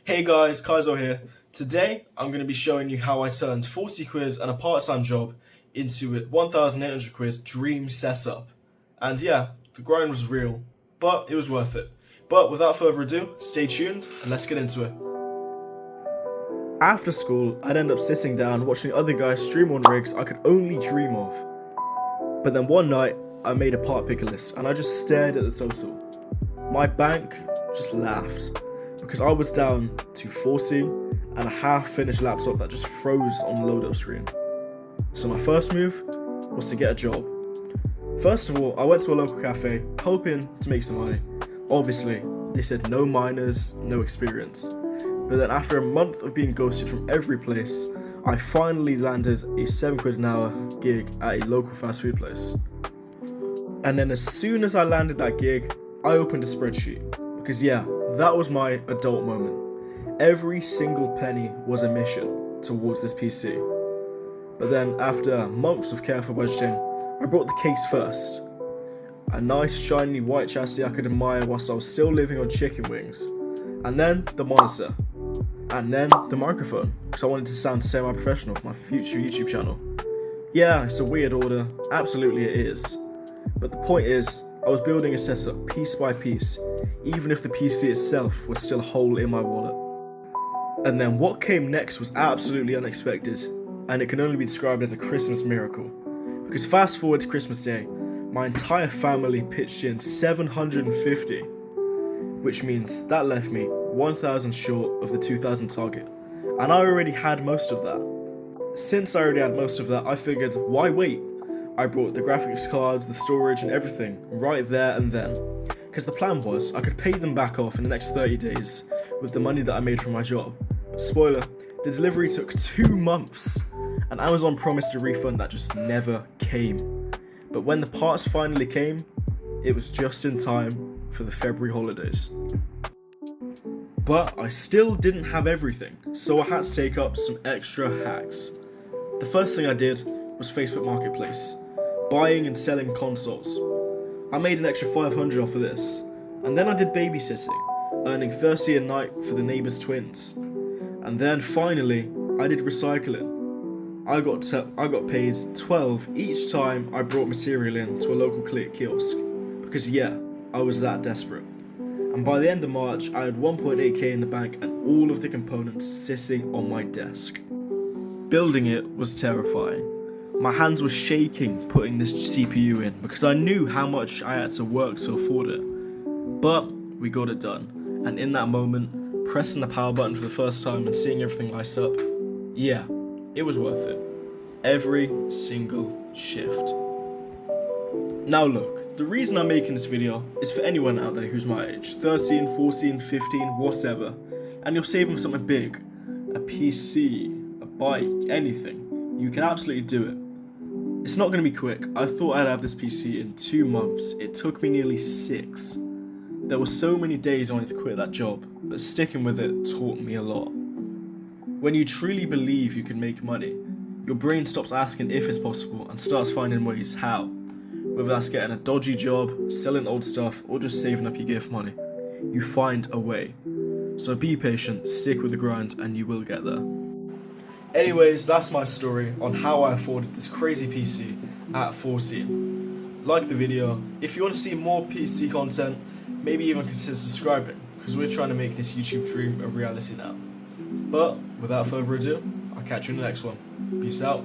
Hey guys, Kaizo here. Today I'm going to be showing you how I turned 40 quid and a part-time job into a 1,800 quid dream setup. And yeah, the grind was real, but it was worth it. But without further ado, stay tuned and let's get into it. After school, I'd end up sitting down watching other guys stream on rigs I could only dream of. But then one night, I made a part picker list and I just stared at the total. My bank just laughed, because I was down to 40 and a half-finished laptop that just froze on the load-up screen. So my first move was to get a job. First of all, I went to a local cafe, hoping to make some money. Obviously, they said no minors, no experience. But then after a month of being ghosted from every place, I finally landed a 7 quid an hour gig at a local fast food place. And then as soon as I landed that gig, I opened a spreadsheet. Because yeah, that was my adult moment. Every single penny was a mission towards this PC. But then after months of careful budgeting, I brought the case first. A nice shiny white chassis I could admire whilst I was still living on chicken wings. And then the monitor. And then the microphone, because I wanted to sound semi-professional for my future YouTube channel. Yeah, it's a weird order, absolutely it is. But the point is, I was building a setup piece by piece, even if the PC itself was still a hole in my wallet. And then what came next was absolutely unexpected, and it can only be described as a Christmas miracle. Because fast forward to Christmas Day, my entire family pitched in 750, which means that left me 1,000 short of the 2,000 target, and I already had most of that. Since I already had most of that, I figured, why wait? I brought the graphics cards, the storage and everything right there and then. Because the plan was I could pay them back off in the next 30 days with the money that I made from my job. But spoiler, the delivery took 2 months and Amazon promised a refund that just never came. But when the parts finally came, it was just in time for the February holidays. But I still didn't have everything, so I had to take up some extra hacks. The first thing I did was Facebook Marketplace, buying and selling consoles. I made an extra 500 off of this, and then I did babysitting, earning 30 a night for the neighbour's twins. And then finally, I did recycling. I got paid 12 each time I brought material in to a local Click kiosk, because yeah, I was that desperate. And by the end of March, I had 1.8k in the bank and all of the components sitting on my desk. Building it was terrifying. My hands were shaking putting this CPU in because I knew how much I had to work to afford it. But we got it done, and in that moment, pressing the power button for the first time and seeing everything light up, yeah, it was worth it. Every single shift. Now look, the reason I'm making this video is for anyone out there who's my age, 13, 14, 15, whatever, and you're saving something big, a PC, a bike, anything, you can absolutely do it. It's not going to be quick. I thought I'd have this PC in 2 months. It took me nearly 6. There were so many days I wanted to quit that job, but sticking with it taught me a lot. When you truly believe you can make money, your brain stops asking if it's possible and starts finding ways how. Whether that's getting a dodgy job, selling old stuff, or just saving up your gift money, you find a way. So be patient, stick with the grind, and you will get there. Anyways, that's my story on how I afforded this crazy PC at 14. Like the video. If you want to see more PC content, maybe even consider subscribing, because we're trying to make this YouTube dream a reality now. But without further ado, I'll catch you in the next one. Peace out.